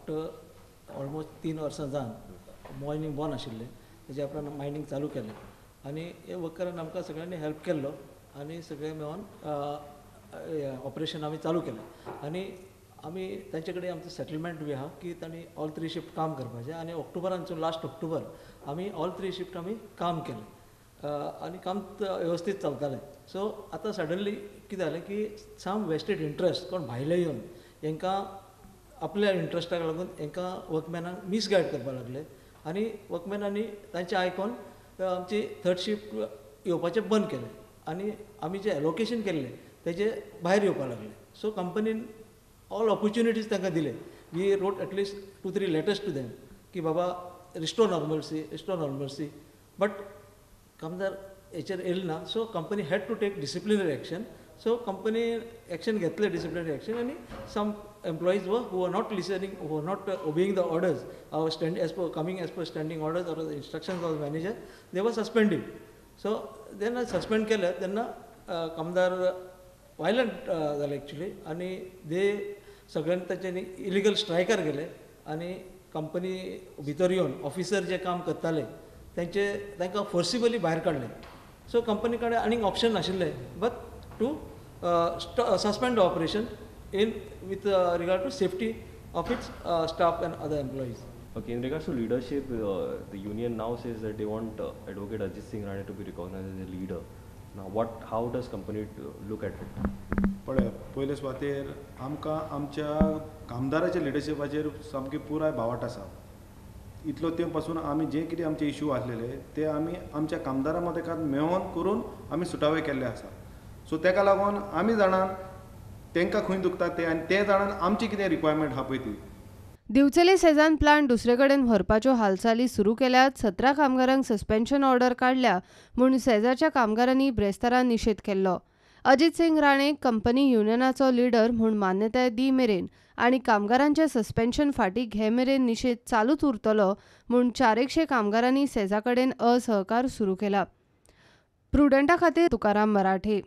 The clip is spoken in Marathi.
आफ्टर ऑलमोस्ट 3 वर्सां जावन मायनींग बंद आशिल्लें तेजे उपरांत मायनींग चालू केलें आनी हे वर्करान आमकां सगळ्यांनी हेल्प केल्लो आनी सगळे मेळोन ऑपरेशन आमी चालू केलें आनी आमी तांचे कडेन आमचो सेटलमेंट बी आहा की तांणी ऑल 3 शिफ्ट काम करपाचें आनी ऑक्टोबरांचो लास्ट ऑक्टोबर आमी ऑल 3 शिफ्ट आमी काम केलें आनी काम वेवस्थीत चलतालें. सो आतां सडनली कितें जालें की सम वेस्टेड इंट्रस्ट कोण भायले येवन हांकां आपल्या इंट्रस्टाक लागून हांकां वर्कमॅनांक मिसगायड करपाक लागले आनी वर्कमॅनांनी तांचें आयकोन आमची 3rd शिफ्ट येवपाचें बंद केलें आनी आमी जें एलोकेशन केल्लें तेजे भायर येवपाक लागले. सो कंपनीन ऑल ऑपॉर्च्युनिटीज तांकां दिले. We wrote at least 2-3 letters to them की बाबा रिस्टोर नॉर्मल्सी बट कामदार हेचेर येयले ना. So company had to take disciplinary action. So company action घेतले डिसिप्लिनरी एक्शन आनी some employees who are not listening who are not obeying the orders coming as per standing orders or instructions of manager they were suspended. So जेन्ना सस्पेंड केले तेन्ना कामदार वायलंट जाले एक्चुली आनी दे सगळ्यांनी तांच्यांनी इलिगल स्ट्रायकार गेले आनी कंपनी भितर येवन ऑफिसर जे काम करताले तांकां फोर्सिबली भायर काडले. सो कंपनी कडेन आनीक ऑप्शन नाशिल्लें but to suspend the operation in with regard to safety of its staff and other employees. Okay, in regards to leadership, the union now says that they want Advocate Ajit Singh Rane to be recognized as a leader. Now, how does company look at it? पयले सुवातेर आमकां आमच्या कामदाराच्या लिडरशिपाचेर सामकी पुराय भावाट आसा. इतलो तेंप पासून आमी जे कितें आमचे इश्यू आसलेले ते आमी आमच्या कामदारां मदें मेळोन करून आमी सुटावे केल्ले आसा. सो तेका लागून आमी जाणान तांकां खंय दुखता ते आनी ते जाणान आमची कितें रिक्वायरमेंट आहा पळय ती. दिवचले सेजान प्लांट दुसरे कडेन व्हरपाच्यो हालचाली सुरू केल्यात. 17 कामगारांक सस्पेन्शन ऑर्डर काडल्या म्हूण सेजाच्या कामगारांनी ब्रेस्तारान निशेध केल्लो. अजित सिंग राणेक कंपनी युनियनाचो लीडर म्हूण मान्यताय दी मेरेन आनी कामगारांचे सस्पेन्शन फाटीं घे मेरेन निशेध चालूच उरतलो म्हूण 400 कामगारांनी सेजा कडेन असहकार सुरू केला. प्रुडंटा खातीर तुकाराम मराठे.